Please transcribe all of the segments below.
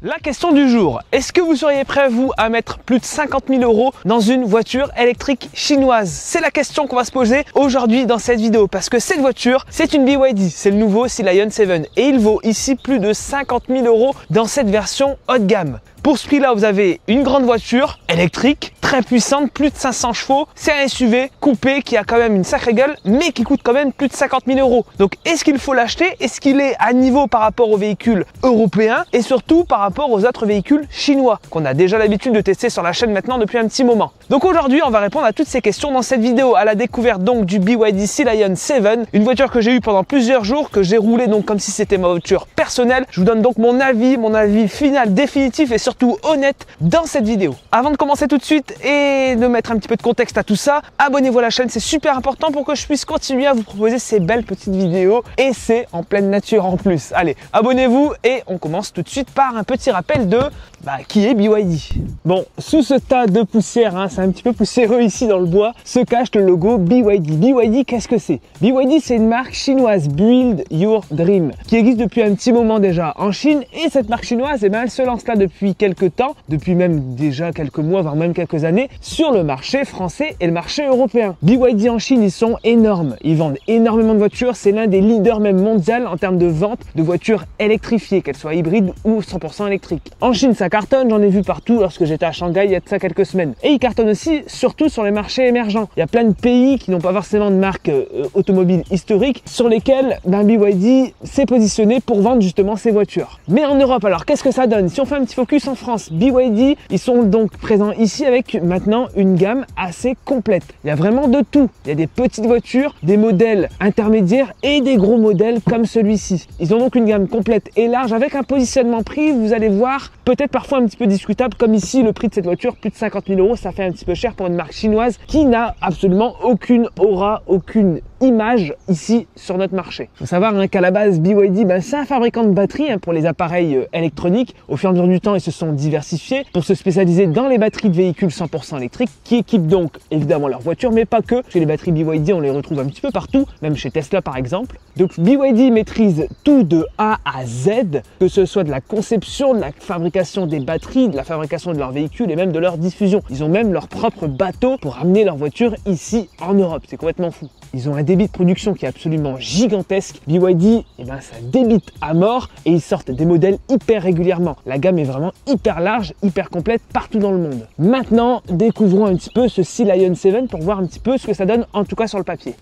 La question du jour, est-ce que vous seriez prêt vous à mettre plus de 50 000 € dans une voiture électrique chinoise? C'est la question qu'on va se poser aujourd'hui dans cette vidéo parce que cette voiture, c'est une BYD, c'est le nouveau Sea Lion 7 et il vaut ici plus de 50 000 € dans cette version haut de gamme. Pour ce prix-là, vous avez une grande voiture électrique, très puissante, plus de 500 chevaux. C'est un SUV coupé qui a quand même une sacrée gueule, mais qui coûte quand même plus de 50 000 €. Donc, est-ce qu'il faut l'acheter? Est-ce qu'il est à niveau par rapport aux véhicules européens et surtout par rapport aux autres véhicules chinois qu'on a déjà l'habitude de tester sur la chaîne maintenant depuis un petit moment? Donc aujourd'hui, on va répondre à toutes ces questions dans cette vidéo à la découverte donc du BYD Sea Lion 7, une voiture que j'ai eue pendant plusieurs jours, que j'ai roulé donc comme si c'était ma voiture personnelle. Je vous donne donc mon avis final, définitif et surtout honnête dans cette vidéo. Avant de commencer tout de suite et de mettre un petit peu de contexte à tout ça, abonnez-vous à la chaîne, c'est super important pour que je puisse continuer à vous proposer ces belles petites vidéos et c'est en pleine nature en plus. Allez, abonnez-vous et on commence tout de suite par un petit rappel de qui est BYD. Bon, sous ce tas de poussière, c'est un petit peu poussiéreux ici dans le bois, se cache le logo BYD. BYD, qu'est-ce que c'est? BYD, c'est une marque chinoise, Build Your Dream, qui existe depuis un petit moment déjà en Chine et cette marque chinoise, elle se lance là depuis quelques temps, depuis même déjà quelques mois, voire même quelques années, sur le marché français et le marché européen. BYD en Chine, ils sont énormes. Ils vendent énormément de voitures. C'est l'un des leaders même mondial en termes de vente de voitures électrifiées, qu'elles soient hybrides ou 100% électriques. En Chine, ça cartonne. J'en ai vu partout lorsque j'étais à Shanghai il y a de ça quelques semaines. Et ils cartonnent aussi, surtout sur les marchés émergents. Il y a plein de pays qui n'ont pas forcément de marque automobile historique sur lesquels BYD s'est positionné pour vendre justement ces voitures. Mais en Europe, alors qu'est-ce que ça donne? Si on fait un petit focus en France, BYD, ils sont donc présents ici avec maintenant une gamme assez complète. Il y a vraiment de tout. Il y a des petites voitures, des modèles intermédiaires et des gros modèles comme celui-ci. Ils ont donc une gamme complète et large avec un positionnement prix, vous allez voir, peut-être parfois un petit peu discutable, comme ici le prix de cette voiture, plus de 50 000 €, ça fait un petit peu cher pour une marque chinoise qui n'a absolument aucune aura, aucune image ici sur notre marché. Il faut savoir qu'à la base BYD, c'est un fabricant de batteries pour les appareils électroniques. Au fur et à mesure du temps, ils se sont diversifiés pour se spécialiser dans les batteries de véhicules 100% électriques qui équipent donc évidemment leur voiture, mais pas que. Chez les batteries BYD, on les retrouve un petit peu partout, même chez Tesla par exemple. Donc BYD maîtrise tout de A à Z, que ce soit de la conception, de la fabrication des batteries, de la fabrication de leurs véhicules et même de leur diffusion. Ils ont même leur propre bateau pour amener leur voiture ici en Europe. C'est complètement fou. Ils ont un débit de production qui est absolument gigantesque. BYD, ça débite à mort et ils sortent des modèles hyper régulièrement. La gamme est vraiment hyper large, hyper complète partout dans le monde. Maintenant, découvrons un petit peu ce Sea Lion 7 pour voir un petit peu ce que ça donne, en tout cas sur le papier.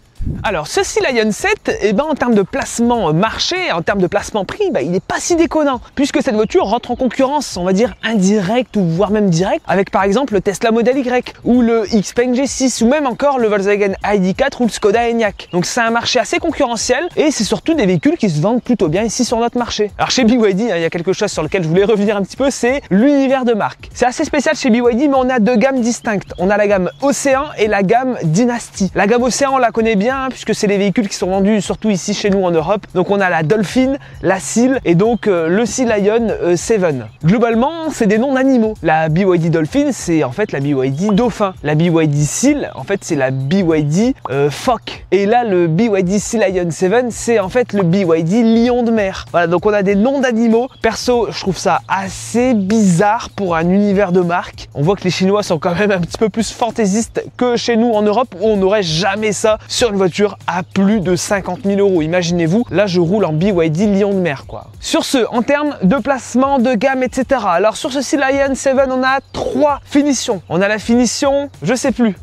Alors, ce Sea Lion 7, en termes de placement marché, en termes de placement prix, il n'est pas si déconnant, puisque cette voiture rentre en concurrence, on va dire indirecte ou voire même directe, avec par exemple le Tesla Model Y, ou le Xpeng G6, ou même encore le Volkswagen ID.4 ou le Skoda Enyaq. Donc c'est un marché assez concurrentiel, et c'est surtout des véhicules qui se vendent plutôt bien ici sur notre marché. Alors chez BYD, il y a quelque chose sur lequel je voulais revenir un petit peu, c'est l'univers de marque. C'est assez spécial chez BYD, mais on a deux gammes distinctes. On a la gamme Océan et la gamme Dynasty. La gamme Océan, on la connaît bien, puisque c'est les véhicules qui sont vendus surtout ici chez nous en Europe. Donc on a la Dolphin, la Seal et donc le Sea Lion 7. Globalement, c'est des noms d'animaux. La BYD Dolphin, c'est en fait la BYD Dauphin. La BYD Seal, en fait, c'est la BYD Phoque. Et là, le BYD Sea Lion 7, c'est en fait le BYD Lion de mer. Voilà, donc on a des noms d'animaux. Perso, je trouve ça assez bizarre pour un univers de marque. On voit que les Chinois sont quand même un petit peu plus fantaisistes que chez nous en Europe, où on n'aurait jamais ça sur une voiture à plus de 50 000 €. Imaginez-vous, là je roule en BYD Lion de mer quoi. Sur ce, en termes de placement, de gamme, etc. Alors sur ce Sea Lion 7, on a 3 finitions. On a la finition, je sais plus.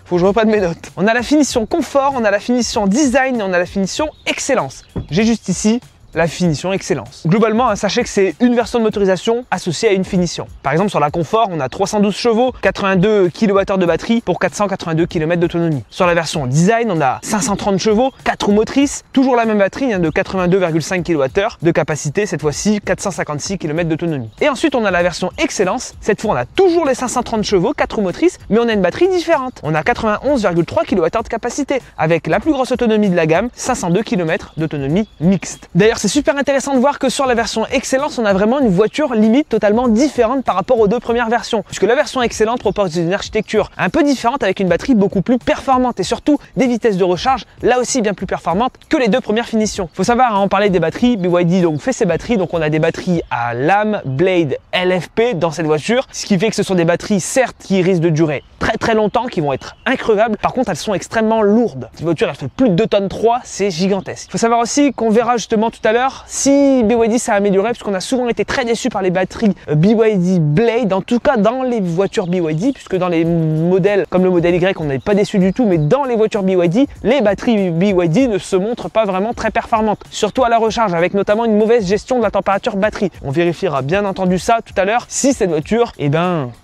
Faut que je reprenne mes notes. On a la finition confort, on a la finition design et on a la finition excellence. J'ai juste ici la finition excellence. Globalement, sachez que c'est une version de motorisation associée à une finition. Par exemple, sur la confort, on a 312 chevaux, 82 kWh de batterie pour 482 km d'autonomie. Sur la version design, on a 530 chevaux, 4 roues motrices, toujours la même batterie de 82,5 kWh de capacité, cette fois-ci 456 km d'autonomie. Et ensuite, on a la version excellence. Cette fois, on a toujours les 530 chevaux, 4 roues motrices, mais on a une batterie différente. On a 91,3 kWh de capacité, avec la plus grosse autonomie de la gamme, 502 km d'autonomie mixte. D'ailleurs, c'est super intéressant de voir que sur la version Excellence, on a vraiment une voiture limite totalement différente par rapport aux deux premières versions. Puisque la version Excellente propose une architecture un peu différente avec une batterie beaucoup plus performante et surtout des vitesses de recharge là aussi bien plus performantes que les deux premières finitions. Faut savoir, hein, on parlait des batteries, BYD donc fait ses batteries, donc on a des batteries à lame, blade, LFP dans cette voiture, ce qui fait que ce sont des batteries certes qui risquent de durer très longtemps, qui vont être increvables. Par contre, elles sont extrêmement lourdes. Cette voiture, elle fait plus de 2 tonnes 3, c'est gigantesque. Il faut savoir aussi qu'on verra justement tout à l'heure si BYD s'est amélioré, puisqu'on a souvent été très déçus par les batteries BYD Blade, en tout cas dans les voitures BYD, puisque dans les modèles comme le modèle Y, on n'est pas déçu du tout, mais dans les voitures BYD, les batteries BYD ne se montrent pas vraiment très performantes, surtout à la recharge, avec notamment une mauvaise gestion de la température batterie. On vérifiera bien entendu ça tout à l'heure, si cette voiture,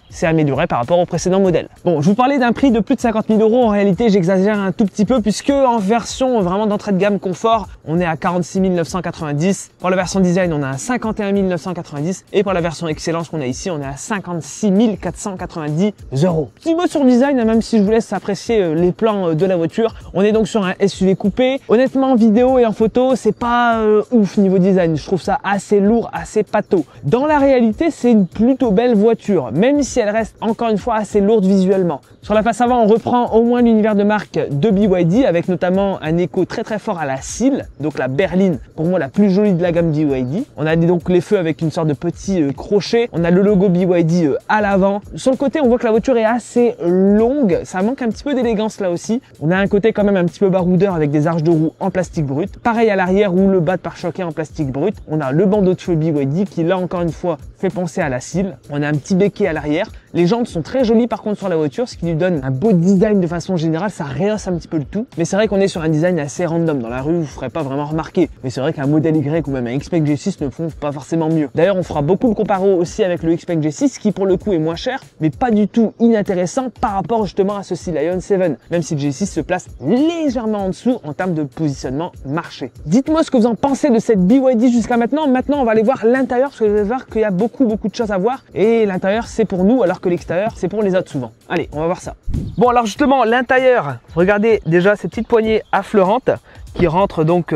s'est amélioré par rapport au précédent modèle. Bon, je vous parlais d'un prix de plus de 50 000 €. En réalité, j'exagère un tout petit peu puisque en version vraiment d'entrée de gamme confort, on est à 46 990. Pour la version design, on est à 51 990. Et pour la version excellence qu'on a ici, on est à 56 490 €. Petit mot sur le design, même si je vous laisse apprécier les plans de la voiture. On est donc sur un SUV coupé. Honnêtement, en vidéo et en photo, c'est pas ouf niveau design. Je trouve ça assez lourd, assez pâteau. Dans la réalité, c'est une plutôt belle voiture, même si elle reste encore une fois assez lourde visuellement. Sur la face avant, on reprend au moins l'univers de marque de BYD avec notamment un écho très fort à la Seal, donc la berline, pour moi la plus jolie de la gamme BYD. On a donc les feux avec une sorte de petit crochet. On a le logo BYD à l'avant. Sur le côté, on voit que la voiture est assez longue. Ça manque un petit peu d'élégance là aussi. On a un côté quand même un petit peu baroudeur avec des arches de roue en plastique brut. Pareil à l'arrière où le bas de pare-choc est en plastique brut. On a le bandeau de feu BYD qui là encore une fois fait penser à la Seal. On a un petit béquet à l'arrière. Les jantes sont très jolies par contre sur la voiture, ce qui lui donne un beau design de façon générale, ça rehausse un petit peu le tout. Mais c'est vrai qu'on est sur un design assez random. Dans la rue, vous ne ferez pas vraiment remarquer. Mais c'est vrai qu'un modèle Y ou même un X-Spec G6 ne font pas forcément mieux. D'ailleurs, on fera beaucoup le comparo aussi avec le X-Spec G6 qui pour le coup est moins cher, mais pas du tout inintéressant par rapport justement à ce Sea Lion 7. Même si le G6 se place légèrement en dessous en termes de positionnement marché. Dites-moi ce que vous en pensez de cette BYD jusqu'à maintenant. Maintenant, on va aller voir l'intérieur parce que vous allez voir qu'il y a beaucoup de choses à voir. Et l'intérieur, c'est pour nous alors que l'extérieur, c'est pour les autres souvent. Allez, on va voir ça. Bon, alors justement, l'intérieur, regardez déjà ces petites poignées affleurantes qui rentrent donc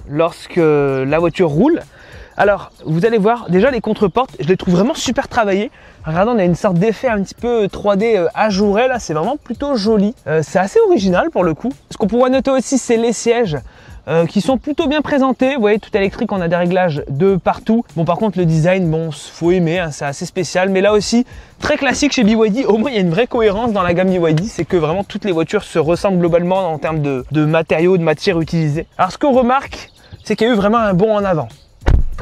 lorsque la voiture roule. Alors, vous allez voir, déjà les contreportes, je les trouve vraiment super travaillées. Regardez, on a une sorte d'effet un petit peu 3D ajouré, là, c'est vraiment plutôt joli. C'est assez original pour le coup. Ce qu'on pourrait noter aussi, c'est les sièges. Qui sont plutôt bien présentés. Vous voyez, tout électrique, on a des réglages de partout. Bon, par contre, le design, bon, faut aimer, hein, c'est assez spécial. Mais là aussi, très classique chez BYD. Au moins, il y a une vraie cohérence dans la gamme BYD. C'est que vraiment, toutes les voitures se ressemblent globalement en termes de matériaux, de matières utilisées. Alors, ce qu'on remarque, c'est qu'il y a eu vraiment un bond en avant.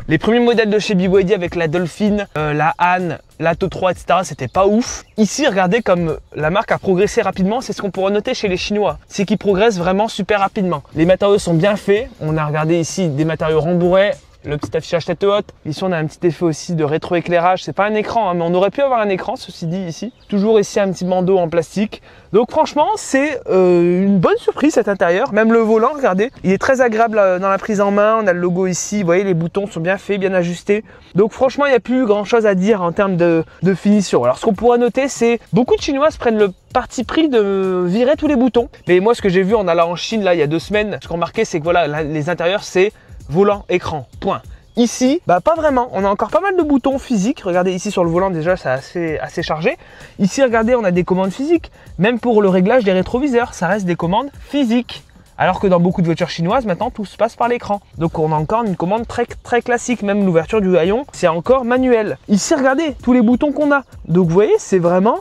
Les premiers modèles de chez BYD avec la Dolphin, la Han, la Atto 3, etc. c'était pas ouf. Ici, regardez comme la marque a progressé rapidement. C'est ce qu'on pourrait noter chez les Chinois. C'est qu'ils progressent vraiment super rapidement. Les matériaux sont bien faits. On a regardé ici des matériaux rembourrés. Le petit affichage tête haute. Ici, on a un petit effet aussi de rétroéclairage. C'est pas un écran, hein, mais on aurait pu avoir un écran, ceci dit, ici. Toujours ici, un petit bandeau en plastique. Donc franchement, c'est une bonne surprise cet intérieur. Même le volant, regardez, il est très agréable dans la prise en main. On a le logo ici. Vous voyez, les boutons sont bien faits, bien ajustés. Donc franchement, il n'y a plus grand chose à dire en termes de finition. Alors, ce qu'on pourrait noter, c'est beaucoup de Chinois prennent le parti pris de virer tous les boutons. Mais moi, ce que j'ai vu en allant en Chine, là, il y a 2 semaines, ce qu'on remarquait, c'est que voilà, les intérieurs, c'est volant, écran, point. Ici, bah pas vraiment. On a encore pas mal de boutons physiques. Regardez ici sur le volant déjà, c'est assez chargé. Ici, regardez, on a des commandes physiques. Même pour le réglage des rétroviseurs, ça reste des commandes physiques. Alors que dans beaucoup de voitures chinoises, maintenant, tout se passe par l'écran. Donc on a encore une commande très classique. Même l'ouverture du haillon, c'est encore manuel. Ici, regardez tous les boutons qu'on a. Donc vous voyez, c'est vraiment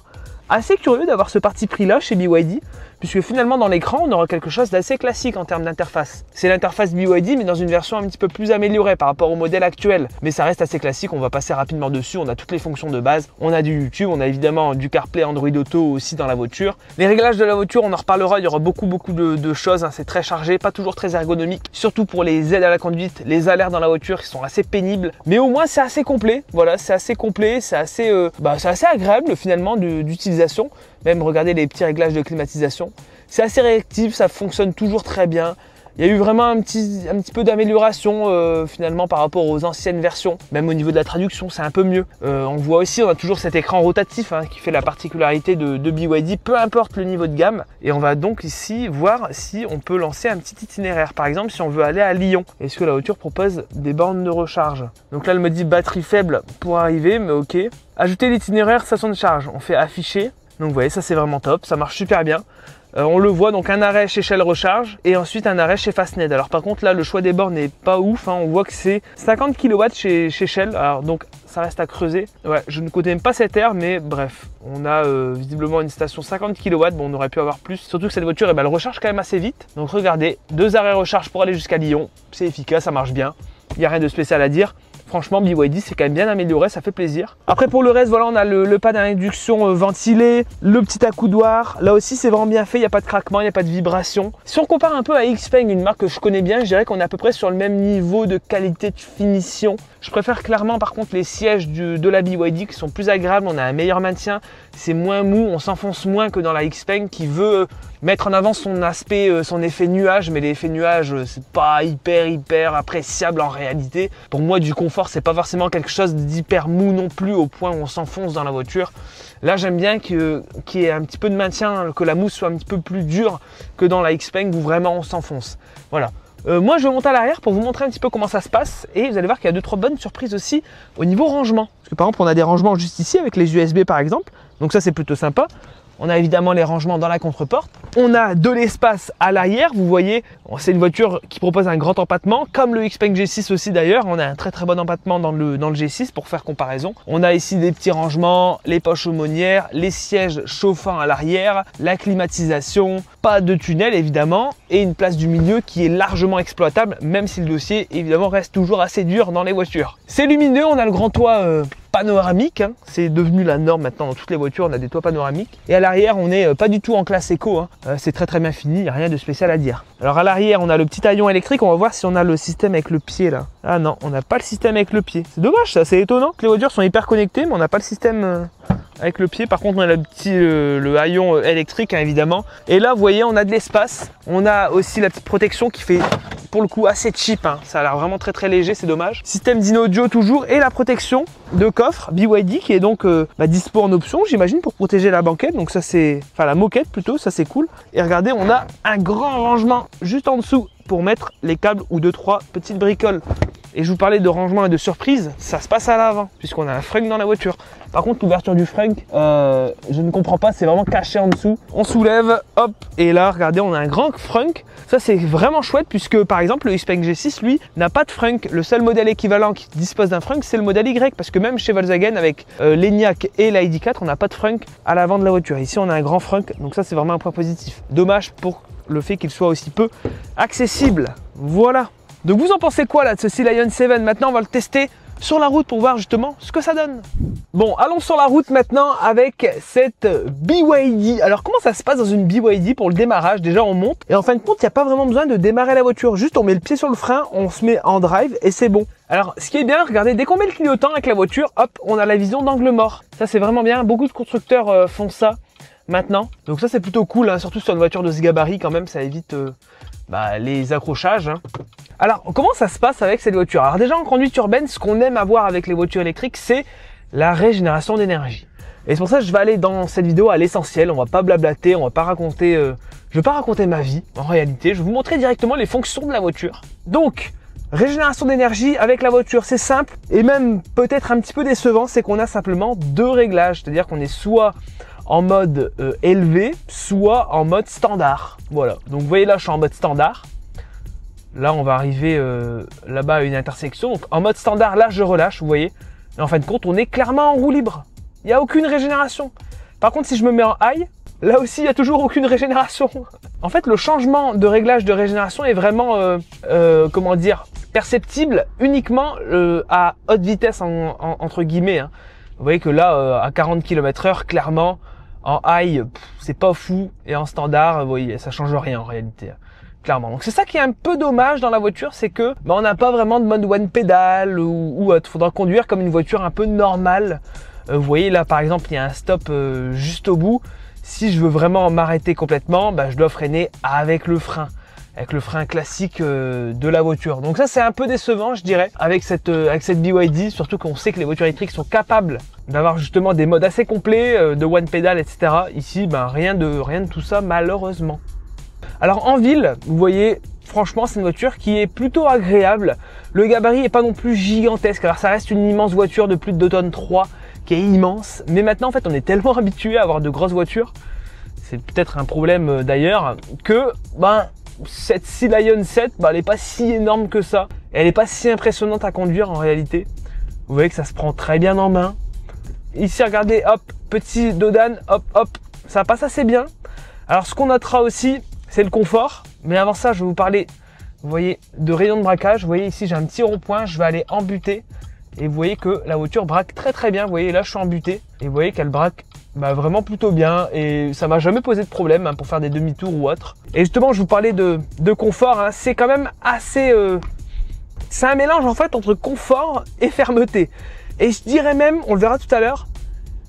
assez curieux d'avoir ce parti pris là chez BYD. Puisque finalement dans l'écran on aura quelque chose d'assez classique en termes d'interface. C'est l'interface BYD mais dans une version un petit peu plus améliorée par rapport au modèle actuel. Mais ça reste assez classique, on va passer rapidement dessus, on a toutes les fonctions de base, on a du YouTube, on a évidemment du CarPlay, Android Auto aussi dans la voiture. Les réglages de la voiture, on en reparlera, il y aura beaucoup de choses, hein. C'est très chargé, pas toujours très ergonomique, surtout pour les aides à la conduite, les alertes dans la voiture qui sont assez pénibles. Mais au moins c'est assez complet, voilà, c'est assez complet, c'est assez agréable finalement d'utilisation. Même regardez les petits réglages de climatisation. C'est assez réactif, ça fonctionne toujours très bien. Il y a eu vraiment un petit peu d'amélioration finalement par rapport aux anciennes versions. Même au niveau de la traduction, c'est un peu mieux. On voit aussi, on a toujours cet écran rotatif hein, qui fait la particularité de BYD, peu importe le niveau de gamme. Et on va donc ici voir si on peut lancer un petit itinéraire. Par exemple, si on veut aller à Lyon, est-ce que la voiture propose des bornes de recharge? Donc là, elle me dit batterie faible pour arriver, mais ok. Ajouter l'itinéraire station de charge. On fait afficher. Donc vous voyez, ça c'est vraiment top, ça marche super bien. On le voit, donc un arrêt chez Shell Recharge et ensuite un arrêt chez Fastned. Alors par contre là, le choix des bornes n'est pas ouf, hein. On voit que c'est 50 kW chez Shell, alors donc ça reste à creuser. Ouais, je ne connais même pas cette aire, mais bref, on a visiblement une station 50 kW, bon on aurait pu avoir plus. Surtout que cette voiture, elle recharge quand même assez vite. Donc regardez, 2 arrêts recharge pour aller jusqu'à Lyon, c'est efficace, ça marche bien. Il n'y a rien de spécial à dire. Franchement, BYD, c'est quand même bien amélioré, ça fait plaisir. Après, pour le reste, voilà, on a le pas d'induction ventilé, le petit accoudoir. Là aussi, c'est vraiment bien fait, il n'y a pas de craquement, il n'y a pas de vibration. Si on compare un peu à XPeng, une marque que je connais bien, je dirais qu'on est à peu près sur le même niveau de qualité de finition. Je préfère clairement, par contre, les sièges de la BYD qui sont plus agréables, on a un meilleur maintien, c'est moins mou, on s'enfonce moins que dans la XPeng qui veut mettre en avant son aspect, son effet nuage, mais l'effet nuage, c'est pas hyper appréciable en réalité. Pour moi, du confort, c'est pas forcément quelque chose d'hyper mou non plus au point où on s'enfonce dans la voiture. Là, j'aime bien qu'il y ait un petit peu de maintien, que la mousse soit un petit peu plus dure que dans la XPeng où vraiment on s'enfonce. Voilà. Moi, je vais monter à l'arrière pour vous montrer un petit peu comment ça se passe et vous allez voir qu'il y a 2-3 bonnes surprises aussi au niveau rangement. Parce que par exemple, on a des rangements juste ici avec les USB par exemple. Donc ça, c'est plutôt sympa. On a évidemment les rangements dans la contre-porte. On a de l'espace à l'arrière. Vous voyez, c'est une voiture qui propose un grand empattement, comme le XPeng G6 aussi d'ailleurs. On a un très bon empattement dans le G6 pour faire comparaison. On a ici des petits rangements, les poches aumônières, les sièges chauffants à l'arrière, la climatisation, pas de tunnel évidemment, et une place du milieu qui est largement exploitable, même si le dossier évidemment reste toujours assez dur dans les voitures. C'est lumineux, on a le grand toit panoramique, hein. C'est devenu la norme maintenant dans toutes les voitures, on a des toits panoramiques. Et à l'arrière, on n'est pas du tout en classe éco, hein. C'est très bien fini, il n'y a rien de spécial à dire. Alors à l'arrière, on a le petit haillon électrique, on va voir si on a le système avec le pied là. Ah non, on n'a pas le système avec le pied. C'est dommage ça, c'est étonnant. Les voitures sont hyper connectées, mais on n'a pas le système avec le pied. Par contre, on a le haillon électrique hein, évidemment. Et là, vous voyez, on a de l'espace. On a aussi la petite protection qui fait pour le coup assez cheap, hein. Ça a l'air vraiment très léger, c'est dommage. Système Dino Audio toujours et la protection de coffre BYD qui est donc dispo en option, j'imagine, pour protéger la banquette. Donc ça c'est, enfin la moquette plutôt, ça c'est cool. Et regardez, on a un grand rangement juste en dessous pour mettre les câbles ou 2-3 petites bricoles. Et je vous parlais de rangement et de surprise, ça se passe à l'avant puisqu'on a un frunk dans la voiture. Par contre, l'ouverture du frunk, je ne comprends pas, c'est vraiment caché en dessous. On soulève, hop, et là, regardez, on a un grand frunk. Ça, c'est vraiment chouette puisque, par exemple, le XPeng G6, lui, n'a pas de frunk. Le seul modèle équivalent qui dispose d'un frunk, c'est le modèle Y, parce que même chez Volkswagen, avec l'Enyaq et l'ID4, on n'a pas de frunk à l'avant de la voiture. Ici, on a un grand frunk, donc ça, c'est vraiment un point positif. Dommage pour le fait qu'il soit aussi peu accessible. Voilà. Donc, vous en pensez quoi là de ce Sea Lion 7? Maintenant, on va le tester sur la route pour voir justement ce que ça donne. Bon, allons sur la route maintenant avec cette BYD. Alors comment ça se passe dans une BYD pour le démarrage? Déjà on monte et en fin de compte il n'y a pas vraiment besoin de démarrer la voiture, juste on met le pied sur le frein, on se met en drive et c'est bon. Alors ce qui est bien, regardez, dès qu'on met le clignotant avec la voiture, hop, on a la vision d'angle mort. Ça c'est vraiment bien, beaucoup de constructeurs font ça maintenant. Donc ça c'est plutôt cool, hein, surtout sur une voiture de ce gabarit quand même, ça évite les accrochages. Hein. Alors, comment ça se passe avec cette voiture? Alors déjà, en conduite urbaine, ce qu'on aime avoir avec les voitures électriques, c'est la régénération d'énergie. Et c'est pour ça que je vais aller dans cette vidéo à l'essentiel. On va pas blablater, on va pas raconter... je vais pas raconter ma vie, en réalité. Je vais vous montrer directement les fonctions de la voiture. Donc, régénération d'énergie avec la voiture, c'est simple. Et même peut-être un petit peu décevant, c'est qu'on a simplement 2 réglages. C'est-à-dire qu'on est soit en mode élevé, soit en mode standard. Voilà, donc vous voyez là, je suis en mode standard. Là, on va arriver là-bas à une intersection. Donc, en mode standard, là, je relâche, vous voyez. Et en fin de compte, on est clairement en roue libre. Il n'y a aucune régénération. Par contre, si je me mets en high, là aussi, il n'y a toujours aucune régénération. En fait, le changement de réglage de régénération est vraiment, comment dire, perceptible uniquement à haute vitesse, entre guillemets. Hein. Vous voyez que là, à 40 km/h, clairement, en high, c'est pas fou. Et en standard, vous voyez, ça change rien en réalité. Clairement. Donc c'est ça qui est un peu dommage dans la voiture, c'est que on n'a pas vraiment de mode one pédale ou autre. Faudra conduire comme une voiture un peu normale. Vous voyez là par exemple il y a un stop juste au bout. Si je veux vraiment m'arrêter complètement, je dois freiner avec le frein. avec le frein classique de la voiture. Donc ça c'est un peu décevant je dirais avec cette BYD, surtout qu'on sait que les voitures électriques sont capables d'avoir justement des modes assez complets, de one pedal, etc. Ici rien de tout ça malheureusement. Alors en ville, vous voyez, franchement c'est une voiture qui est plutôt agréable. Le gabarit est pas non plus gigantesque, alors ça reste une immense voiture de plus de 2 tonnes 3 qui est immense, mais maintenant en fait on est tellement habitué à avoir de grosses voitures, c'est peut-être un problème d'ailleurs, que cette Sea Lion 7, elle est pas si énorme que ça, elle est pas si impressionnante à conduire en réalité. Vous voyez que ça se prend très bien en main. Ici regardez, hop, petit dodan, hop hop, ça passe assez bien. Alors ce qu'on notera aussi, c'est le confort, mais avant ça je vais vous parler, vous voyez, de rayon de braquage. Vous voyez ici j'ai un petit rond-point, je vais aller en butée et vous voyez que la voiture braque très bien. Vous voyez là je suis en butée et vous voyez qu'elle braque vraiment plutôt bien et ça m'a jamais posé de problème pour faire des demi-tours ou autre. Et justement je vous parlais de confort, c'est quand même assez, c'est un mélange en fait entre confort et fermeté. Et je dirais même, on le verra tout à l'heure,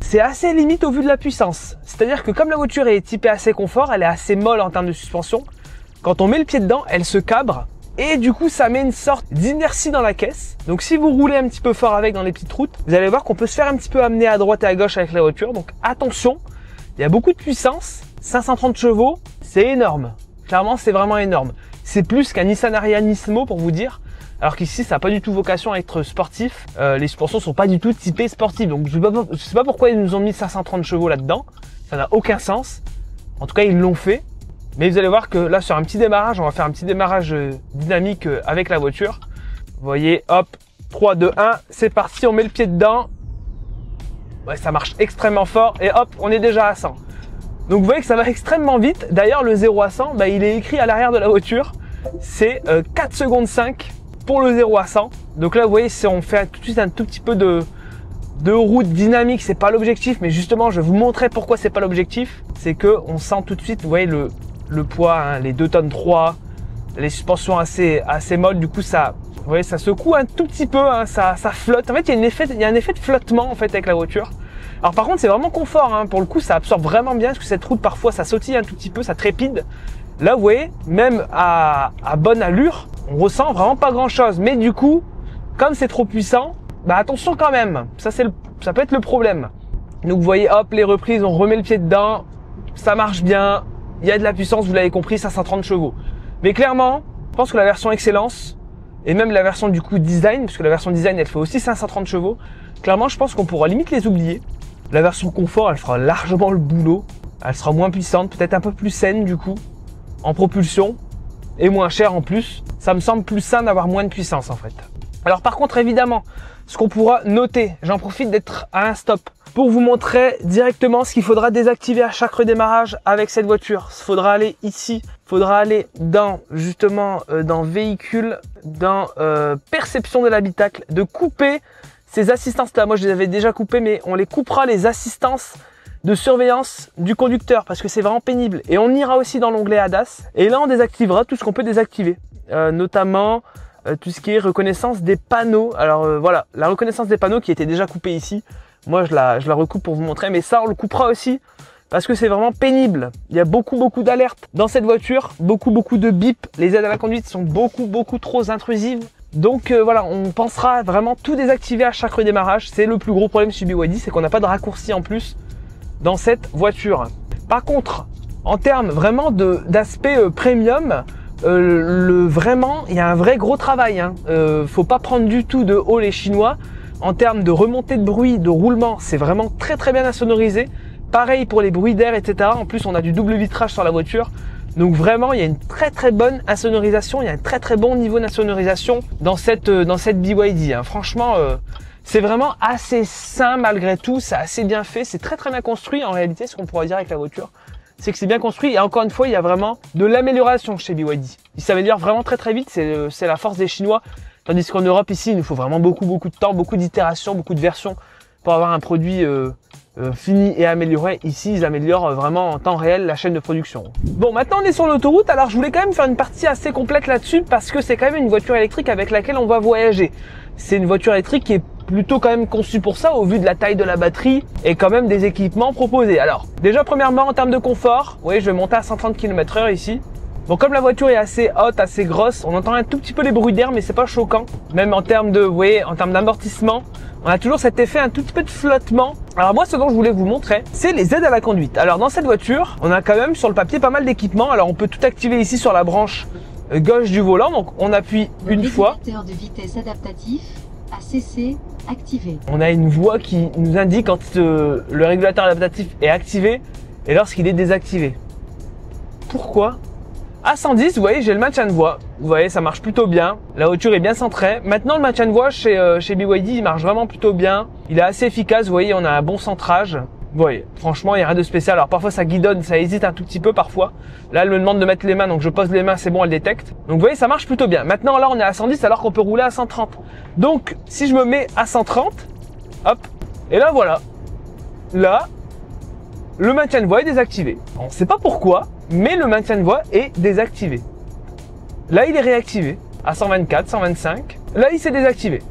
c'est assez limite au vu de la puissance. C'est-à-dire que comme la voiture est typée assez confort, elle est assez molle en termes de suspension. Quand on met le pied dedans, elle se cabre et du coup ça met une sorte d'inertie dans la caisse. Donc si vous roulez un petit peu fort avec dans les petites routes, vous allez voir qu'on peut se faire un petit peu amener à droite et à gauche avec la voiture. Donc attention, il y a beaucoup de puissance, 530 chevaux, c'est énorme. Clairement c'est vraiment énorme. C'est plus qu'un Nissan Ariya Nismo pour vous dire. Alors qu'ici ça n'a pas du tout vocation à être sportif, les suspensions sont pas du tout typées sportives, donc je sais pas pourquoi ils nous ont mis 530 chevaux là-dedans, ça n'a aucun sens, en tout cas ils l'ont fait, mais vous allez voir que là sur un petit démarrage, on va faire un petit démarrage dynamique avec la voiture, vous voyez, hop, 3, 2, 1, c'est parti, on met le pied dedans, ouais ça marche extrêmement fort, et hop, on est déjà à 100. Donc vous voyez que ça va extrêmement vite, d'ailleurs le 0 à 100, il est écrit à l'arrière de la voiture, c'est 4 secondes 5, pour le 0 à 100. Donc là vous voyez si on fait tout de suite un tout petit peu de route dynamique, c'est pas l'objectif, mais justement je vais vous montrer pourquoi c'est pas l'objectif. C'est que on sent tout de suite, vous voyez le poids, les 2 tonnes 3, les suspensions assez molles, du coup ça, vous voyez, ça secoue un tout petit peu, ça flotte. En fait il y a un effet de flottement en fait avec la voiture. Alors par contre c'est vraiment confort, pour le coup ça absorbe vraiment bien, parce que cette route parfois ça sautille un tout petit peu, ça trépide. Là vous voyez, même à bonne allure, on ressent vraiment pas grand chose, mais du coup, comme c'est trop puissant, attention quand même, ça peut être le problème. Donc vous voyez, hop, les reprises, on remet le pied dedans, ça marche bien, il y a de la puissance, vous l'avez compris, 530 chevaux. Mais clairement, je pense que la version Excellence, et même la version du coup Design, parce que la version Design elle fait aussi 530 chevaux, clairement je pense qu'on pourra limite les oublier. La version Confort, elle fera largement le boulot, elle sera moins puissante, peut-être un peu plus saine du coup, en propulsion, et moins cher en plus. Ça me semble plus sain d'avoir moins de puissance en fait. Alors par contre évidemment, ce qu'on pourra noter, j'en profite d'être à un stop pour vous montrer directement ce qu'il faudra désactiver à chaque redémarrage avec cette voiture. Il faudra aller ici, il faudra aller dans justement dans véhicule, dans perception de l'habitacle, de couper ces assistances là. Moi je les avais déjà coupées, mais on les coupera, les assistances de surveillance du conducteur, parce que c'est vraiment pénible. Et on ira aussi dans l'onglet ADAS et là on désactivera tout ce qu'on peut désactiver, notamment tout ce qui est reconnaissance des panneaux. Alors voilà, la reconnaissance des panneaux qui était déjà coupée ici, moi je la recoupe pour vous montrer, mais ça on le coupera aussi parce que c'est vraiment pénible. Il y a beaucoup d'alertes dans cette voiture, beaucoup de bip, les aides à la conduite sont beaucoup trop intrusives. Donc voilà, on pensera vraiment tout désactiver à chaque redémarrage. C'est le plus gros problème chez BYD, c'est qu'on n'a pas de raccourci en plus dans cette voiture. Par contre, en termes vraiment d'aspect premium, vraiment, il y a un vrai gros travail. Faut pas prendre du tout de haut les Chinois. En termes de remontée de bruit, de roulement, c'est vraiment très bien insonorisé. Pareil pour les bruits d'air, etc. En plus, on a du double vitrage sur la voiture. Donc vraiment, il y a une très bonne insonorisation. Il y a un très bon niveau d'insonorisation dans cette BYD. Franchement, c'est vraiment assez sain malgré tout, c'est assez bien fait, c'est très bien construit en réalité. Ce qu'on pourrait dire avec la voiture, c'est que c'est bien construit et encore une fois il y a vraiment de l'amélioration chez BYD. Il s'améliore vraiment très vite, c'est la force des Chinois, tandis qu'en Europe ici il nous faut vraiment beaucoup de temps, beaucoup d'itérations, beaucoup de versions pour avoir un produit fini et amélioré. Ici ils améliorent vraiment en temps réel la chaîne de production. Bon, maintenant on est sur l'autoroute, alors je voulais quand même faire une partie assez complète là-dessus parce que c'est quand même une voiture électrique avec laquelle on va voyager. C'est une voiture électrique qui est plutôt quand même conçue pour ça au vu de la taille de la batterie et quand même des équipements proposés. Alors déjà premièrement en termes de confort, oui je vais monter à 130 km/h ici. Bon, comme la voiture est assez haute, assez grosse, on entend un tout petit peu les bruits d'air, mais c'est pas choquant. Même en termes de, vous voyez, en termes d'amortissement, on a toujours cet effet un tout petit peu de flottement. Alors moi, ce dont je voulais vous montrer, c'est les aides à la conduite. Alors dans cette voiture, on a quand même sur le papier pas mal d'équipements. Alors on peut tout activer ici sur la branche gauche du volant. Donc on appuie une fois. Le régulateur de vitesse adaptatif ACC activé. On a une voix qui nous indique quand le régulateur adaptatif est activé et lorsqu'il est désactivé. Pourquoi? À 110, vous voyez, j'ai le maintien de voix. Vous voyez, ça marche plutôt bien. La voiture est bien centrée. Maintenant, le maintien de voix chez BYD, il marche vraiment plutôt bien. Il est assez efficace. Vous voyez, on a un bon centrage. Vous voyez, franchement, il n'y a rien de spécial. Alors, parfois, ça guidonne, ça hésite un tout petit peu parfois. Là, elle me demande de mettre les mains, donc je pose les mains, c'est bon, elle détecte. Donc, vous voyez, ça marche plutôt bien. Maintenant, là, on est à 110 alors qu'on peut rouler à 130. Donc, si je me mets à 130, hop, et là, voilà. Là, le maintien de voix est désactivé. On ne sait pas pourquoi, mais le maintien de voix est désactivé. Là, il est réactivé à 124, 125. Là, il s'est désactivé.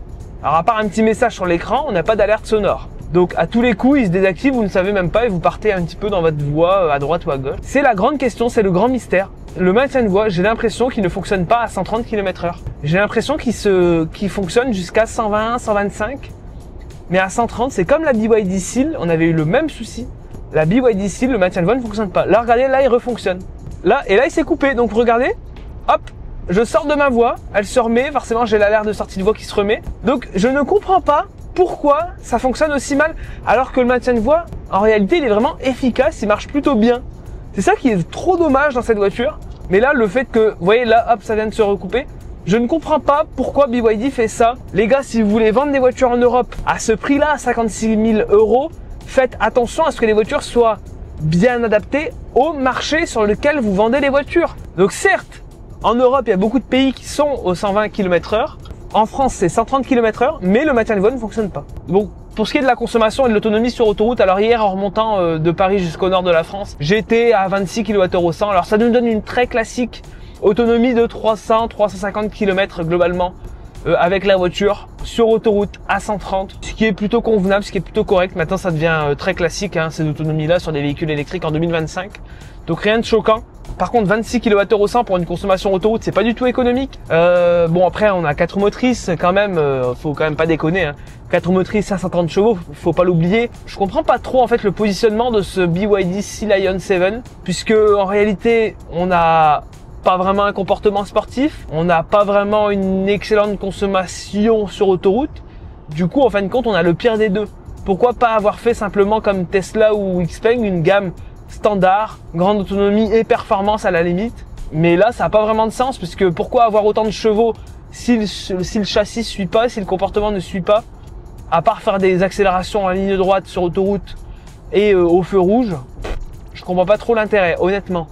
Alors, à part un petit message sur l'écran, on n'a pas d'alerte sonore. Donc, à tous les coups, il se désactive, vous ne savez même pas et vous partez un petit peu dans votre voie à droite ou à gauche. C'est la grande question, c'est le grand mystère. Le maintien de voix, j'ai l'impression qu'il ne fonctionne pas à 130 km/h. J'ai l'impression qu'il fonctionne jusqu'à 120, 125. Mais à 130, c'est comme la BYD Seal, on avait eu le même souci. La BYD Seal, le maintien de voix ne fonctionne pas. Là, regardez, là, il refonctionne. Là, et là, il s'est coupé. Donc, regardez, hop, je sors de ma voie, elle se remet. Forcément, j'ai l'alerte de sortie de voie qui se remet. Donc, je ne comprends pas pourquoi ça fonctionne aussi mal, alors que le maintien de voix, en réalité, il est vraiment efficace, il marche plutôt bien. C'est ça qui est trop dommage dans cette voiture. Mais là, le fait que, vous voyez, là, hop, ça vient de se recouper. Je ne comprends pas pourquoi BYD fait ça. Les gars, si vous voulez vendre des voitures en Europe à ce prix-là, à 56 000 €, faites attention à ce que les voitures soient bien adaptées au marché sur lequel vous vendez les voitures. Donc certes, en Europe, il y a beaucoup de pays qui sont aux 120 km/h. En France, c'est 130 km/h, mais le maintien de voie ne fonctionne pas. Donc, pour ce qui est de la consommation et de l'autonomie sur autoroute, alors hier, en remontant de Paris jusqu'au nord de la France, j'étais à 26 kWh au 100. Alors, ça nous donne une très classique autonomie de 300-350 km globalement avec la voiture sur autoroute à 130, ce qui est plutôt convenable, ce qui est plutôt correct. Maintenant, ça devient très classique, hein, ces autonomies-là sur des véhicules électriques en 2025. Donc rien de choquant. Par contre, 26 kWh au 100 pour une consommation autoroute, c'est pas du tout économique. Bon, après, on a 4 motrices quand même, faut quand même pas déconner. Hein. 4 motrices, 530 chevaux, faut pas l'oublier. Je comprends pas trop en fait le positionnement de ce BYD Sea Lion 7, puisque en réalité, on n'a pas vraiment un comportement sportif, on n'a pas vraiment une excellente consommation sur autoroute. Du coup, en fin de compte, on a le pire des deux. Pourquoi pas avoir fait simplement comme Tesla ou Xpeng, une gamme standard, grande autonomie et performance à la limite. Mais là, ça n'a pas vraiment de sens, puisque pourquoi avoir autant de chevaux si le châssis suit pas, si le comportement ne suit pas, à part faire des accélérations en ligne droite sur autoroute et au feu rouge, je comprends pas trop l'intérêt, honnêtement.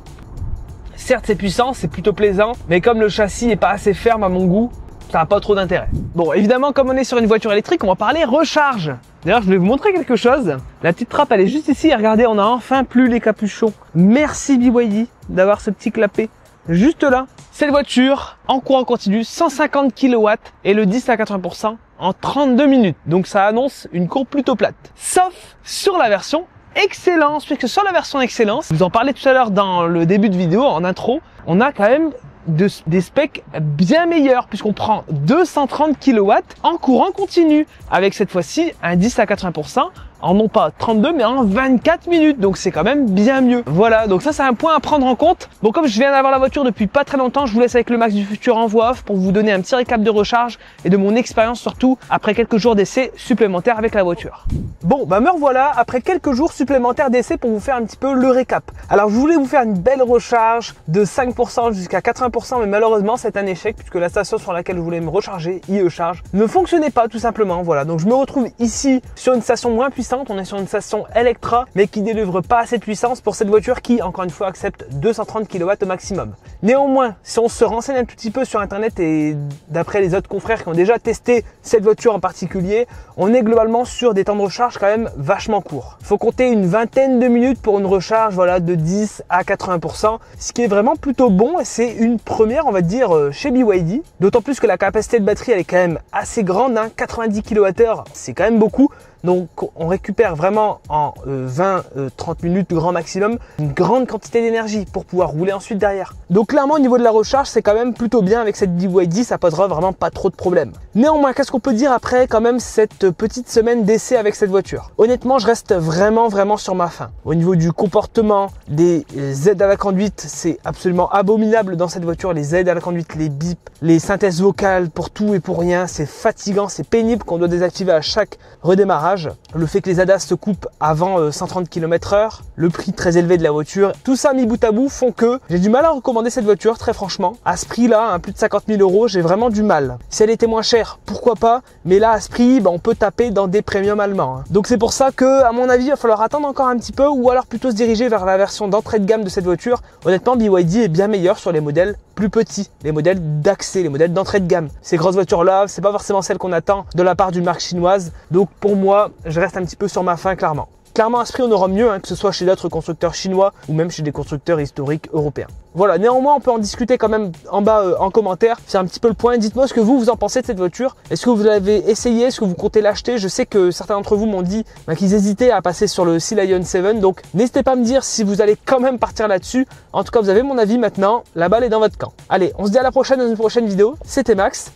Certes, c'est puissant, c'est plutôt plaisant, mais comme le châssis est pas assez ferme à mon goût, ça n'a pas trop d'intérêt. Bon, évidemment, comme on est sur une voiture électrique, on va parler recharge. D'ailleurs, je voulais vous montrer quelque chose. La petite trappe, elle est juste ici. Et regardez, on a enfin plus les capuchons. Merci BYD d'avoir ce petit clapet juste là. Cette voiture, en courant continu, 150 kW et le 10 à 80% en 32 minutes. Donc ça annonce une courbe plutôt plate. Sauf sur la version Excellence, puisque sur la version Excellence, je vous en parlais tout à l'heure dans le début de vidéo, en intro, on a quand même des specs bien meilleurs, puisqu'on prend 230 kW en courant continu, avec cette fois-ci un 10 à 80%, en non pas 32 mais en 24 minutes, donc c'est quand même bien mieux. Voilà, donc ça c'est un point à prendre en compte. Bon, comme je viens d'avoir la voiture depuis pas très longtemps, je vous laisse avec le Max du futur en voix off pour vous donner un petit récap de recharge et de mon expérience, surtout après quelques jours d'essai supplémentaires avec la voiture. Bon, bah me revoilà après quelques jours supplémentaires d'essai pour vous faire un petit peu le récap. Alors je voulais vous faire une belle recharge de 5% jusqu'à 80%, mais malheureusement c'est un échec puisque la station sur laquelle je voulais me recharger, IE Charge, ne fonctionnait pas tout simplement. Voilà, donc je me retrouve ici sur une station moins puissante. On est sur une station Electra, mais qui délivre pas assez de puissance pour cette voiture qui, encore une fois, accepte 230 kW au maximum. Néanmoins, si on se renseigne un tout petit peu sur internet et d'après les autres confrères qui ont déjà testé cette voiture en particulier, on est globalement sur des temps de recharge quand même vachement courts. Il faut compter une vingtaine de minutes pour une recharge, voilà, de 10 à 80%, ce qui est vraiment plutôt bon et c'est une première, on va dire, chez BYD. D'autant plus que la capacité de batterie, elle est quand même assez grande, hein, 90 kWh, c'est quand même beaucoup. Donc on récupère vraiment en 20-30 minutes grand maximum une grande quantité d'énergie pour pouvoir rouler ensuite derrière. Donc clairement au niveau de la recharge c'est quand même plutôt bien avec cette BYD, ça posera vraiment pas trop de problèmes. Néanmoins, qu'est-ce qu'on peut dire après quand même cette petite semaine d'essai avec cette voiture? Honnêtement, je reste vraiment sur ma faim. Au niveau du comportement, des aides à la conduite, c'est absolument abominable dans cette voiture. Les aides à la conduite, les bips, les synthèses vocales pour tout et pour rien, c'est fatigant, c'est pénible qu'on doit désactiver à chaque redémarrage. Le fait que les ADAS se coupent avant 130 km/h, le prix très élevé de la voiture, tout ça mis bout à bout font que j'ai du mal à recommander cette voiture, très franchement. À ce prix-là, hein, plus de 50 000 €, j'ai vraiment du mal. Si elle était moins chère, pourquoi pas, mais là à ce prix, on peut taper dans des premiums allemands. Hein. Donc c'est pour ça que, à mon avis, il va falloir attendre encore un petit peu ou alors plutôt se diriger vers la version d'entrée de gamme de cette voiture. Honnêtement, BYD est bien meilleur sur les modèles plus petits, les modèles d'accès, les modèles d'entrée de gamme. Ces grosses voitures-là, c'est pas forcément celles qu'on attend de la part d'une marque chinoise. Donc pour moi, je reste un petit peu sur ma faim, clairement. Clairement, à ce prix, on aura mieux, hein, que ce soit chez d'autres constructeurs chinois ou même chez des constructeurs historiques européens. Voilà, néanmoins, on peut en discuter quand même en bas en commentaire. C'est un petit peu le point. Dites-moi ce que vous en pensez de cette voiture. Est-ce que vous l'avez essayé? Est-ce que vous comptez l'acheter? Je sais que certains d'entre vous m'ont dit qu'ils hésitaient à passer sur le Sea Lion 7. Donc, n'hésitez pas à me dire si vous allez quand même partir là-dessus. En tout cas, vous avez mon avis maintenant. La balle est dans votre camp. Allez, on se dit à la prochaine dans une prochaine vidéo. C'était Max.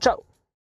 Ciao!